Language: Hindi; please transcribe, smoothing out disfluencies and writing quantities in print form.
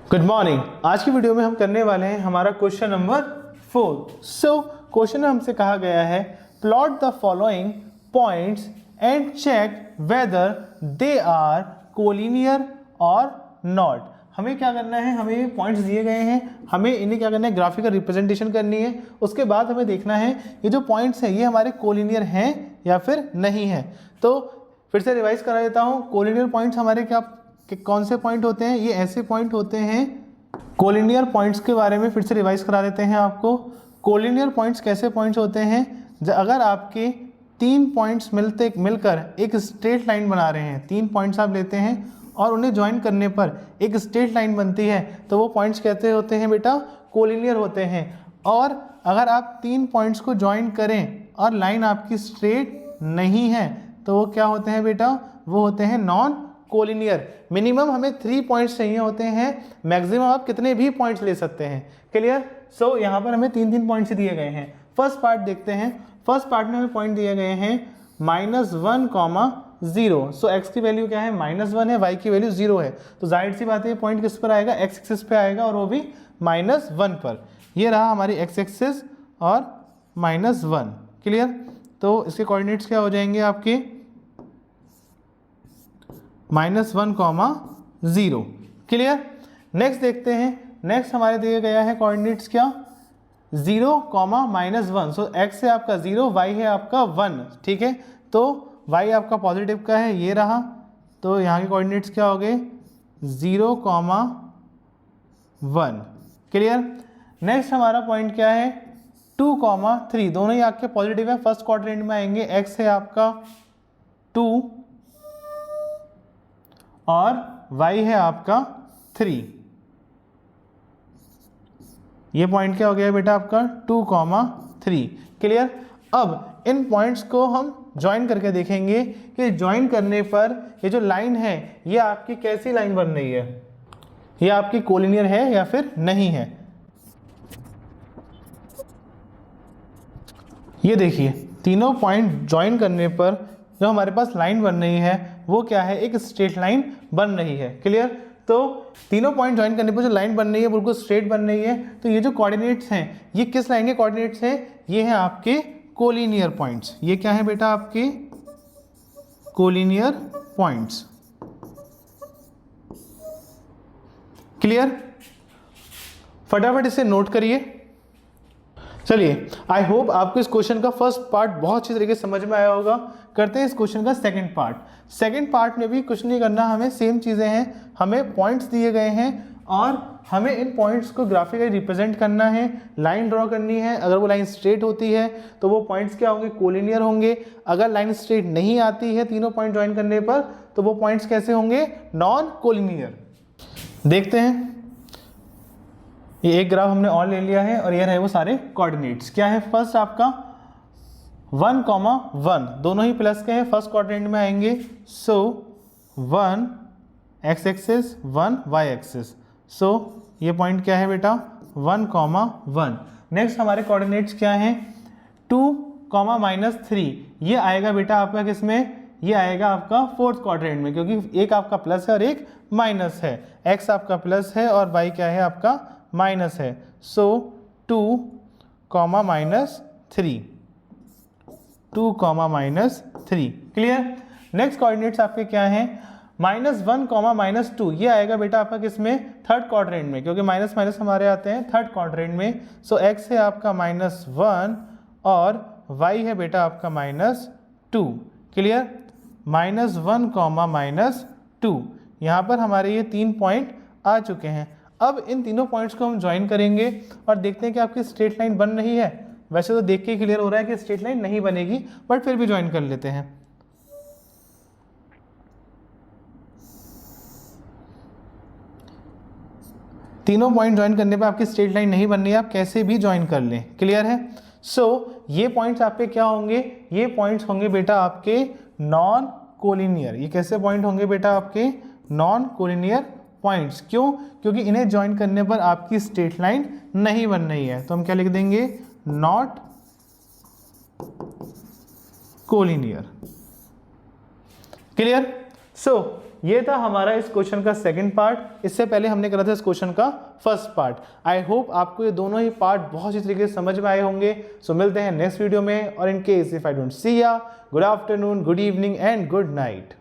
Good morning. आज की वीडियो में हम करने वाले हैं हमारा क्वेश्चन नंबर 4। क्वेश्चन में हमसे कहा गया है plot the following points and check whether they are collinear और नॉट। हमें क्या करना है, हमें ये पॉइंट्स दिए गए हैं, हमें इन्हें क्या करना है, ग्राफिकल रिप्रेजेंटेशन करनी है। उसके बाद हमें देखना है ये जो पॉइंट्स हैं ये हमारे कोलिनियर हैं या फिर नहीं है। तो फिर से रिवाइज करा देता हूँ। कोलिनियर पॉइंट्स हमारे क्या कि कौन से पॉइंट होते हैं, ये ऐसे पॉइंट होते हैं। कोलिनियर पॉइंट्स के बारे में फिर से रिवाइज करा देते हैं आपको। कोलिनियर पॉइंट्स कैसे पॉइंट्स होते हैं, अगर आपके 3 पॉइंट्स मिलकर एक स्ट्रेट लाइन बना रहे हैं, 3 पॉइंट्स आप लेते हैं और उन्हें ज्वाइन करने पर एक स्ट्रेट लाइन बनती है, तो वो पॉइंट्स कहते होते हैं बेटा कोलिनियर होते हैं। और अगर आप 3 पॉइंट्स को ज्वाइन करें और लाइन आपकी स्ट्रेट नहीं है तो वो क्या होते हैं बेटा, वो होते हैं नॉन कोलिनियर। मिनिमम हमें 3 पॉइंट्स चाहिए होते हैं, मैक्सिमम आप कितने भी पॉइंट्स ले सकते हैं। क्लियर। सो यहाँ पर हमें 3 पॉइंट्स दिए गए हैं। फर्स्ट पार्ट देखते हैं। फर्स्ट पार्ट में हमें पॉइंट दिए गए हैं -1, 0। सो x की वैल्यू क्या है, -1 है, y की वैल्यू 0 है। तो जाहिर सी बात है पॉइंट किस पर आएगा, x एक्सिस पे आएगा और वो भी -1 पर। ये रहा हमारी x एक्सिस और -1। क्लियर। तो इसके कोऑर्डिनेट्स क्या हो जाएंगे आपके -1, 0। क्लियर। नेक्स्ट देखते हैं। नेक्स्ट हमारे दिया गया है कोऑर्डिनेट्स क्या, 0, -1। सो x है आपका 0, y है आपका 1। ठीक है। तो y आपका पॉजिटिव का है, ये रहा। तो यहाँ के कोऑर्डिनेट्स क्या हो गए, 0, 1। क्लियर। नेक्स्ट हमारा पॉइंट क्या है, 2, 3। दोनों ही आपके पॉजिटिव है, फर्स्ट क्वाड्रेंट में आएंगे। x है आपका 2 और y है आपका 3। ये पॉइंट क्या हो गया बेटा आपका 2, 3। क्लियर। अब इन पॉइंट्स को हम ज्वाइन करके देखेंगे कि ज्वाइन करने पर ये जो लाइन है ये आपकी कैसी लाइन बन रही है, ये आपकी कोलिनियर है या फिर नहीं है। ये देखिए तीनों पॉइंट ज्वाइन करने पर जो हमारे पास लाइन बन रही है वो क्या है, एक स्ट्रेट लाइन बन रही है। क्लियर। तो तीनों पॉइंट ज्वाइन करने पर जो लाइन बन रही है बिल्कुल स्ट्रेट बन रही है। तो ये जो कोऑर्डिनेट्स हैं ये किस लाइन के कोऑर्डिनेट्स हैं, ये हैं आपके कोलिनियर पॉइंट्स। ये क्या है बेटा आपके कोलिनियर पॉइंट्स। क्लियर। फटाफट इसे नोट करिए। चलिए, आई होप आपको इस क्वेश्चन का फर्स्ट पार्ट बहुत अच्छी तरीके से समझ में आया होगा। करते हैं इस क्वेश्चन का सेकंड पार्ट। सेकंड पार्ट में भी कुछ नहीं करना, हमें सेम चीज़ें हैं, हमें पॉइंट्स दिए गए हैं और हमें इन पॉइंट्स को ग्राफिकली रिप्रेजेंट करना है, लाइन ड्रॉ करनी है। अगर वो लाइन स्ट्रेट होती है तो वो पॉइंट्स क्या होंगे, कोलिनियर होंगे। अगर लाइन स्ट्रेट नहीं आती है तीनों पॉइंट ज्वाइन करने पर तो वो पॉइंट्स कैसे होंगे, नॉन कोलिनियर। देखते हैं। ये एक ग्राफ हमने और ले लिया है और ये रहे वो सारे कोऑर्डिनेट्स। क्या है, फर्स्ट आपका 1, 1, दोनों ही प्लस के हैं, फर्स्ट क्वाड्रेंट में आएंगे। सो 1 x एक्सिस, 1 y एक्सिस। सो ये पॉइंट क्या है बेटा 1, 1। नेक्स्ट हमारे कोऑर्डिनेट्स क्या हैं, 2, -3। ये आएगा बेटा आपका किसमें, ये आएगा आपका फोर्थ क्वाड्रेंट में, क्योंकि एक आपका प्लस है और एक माइनस है। x आपका प्लस है और y क्या है आपका माइनस है। सो 2, -3, 2, -3। क्लियर। नेक्स्ट कोऑर्डिनेट्स आपके क्या हैं, -1, -2। ये आएगा बेटा आपका किसमें, थर्ड क्वाड्रेंट में, क्योंकि माइनस माइनस हमारे आते हैं थर्ड क्वाड्रेंट में। सो x है आपका -1 और y है बेटा आपका -2। क्लियर। -1, -2। यहाँ पर हमारे ये 3 पॉइंट आ चुके हैं। अब इन तीनों पॉइंट्स को हम ज्वाइन करेंगे और देखते हैं कि आपकी स्ट्रेट लाइन बन रही है। वैसे तो देख के क्लियर हो रहा है कि स्ट्रेट लाइन नहीं बनेगी, बट फिर भी ज्वाइन कर लेते हैं। तीनों पॉइंट ज्वाइन करने पे आपकी स्ट्रेट लाइन नहीं बन रही है, आप कैसे भी ज्वाइन कर लें। क्लियर है। सो ये पॉइंट्स आपके क्या होंगे, ये पॉइंट्स होंगे बेटा आपके नॉन कोलिनियर। ये कैसे पॉइंट होंगे बेटा आपके नॉन कोलिनियर पॉइंट्स। क्यों, क्योंकि इन्हें ज्वाइन करने पर आपकी स्ट्रेट लाइन नहीं बन रही है। तो हम क्या लिख देंगे, नॉट कोलिनियर। क्लियर। सो ये था हमारा इस क्वेश्चन का सेकंड पार्ट। इससे पहले हमने करा था इस क्वेश्चन का फर्स्ट पार्ट। आई होप आपको ये दोनों ही पार्ट बहुत ही तरीके से समझ में आए होंगे। सो मिलते हैं नेक्स्ट वीडियो में, और in case if I don't see ya, good afternoon, good evening and good night.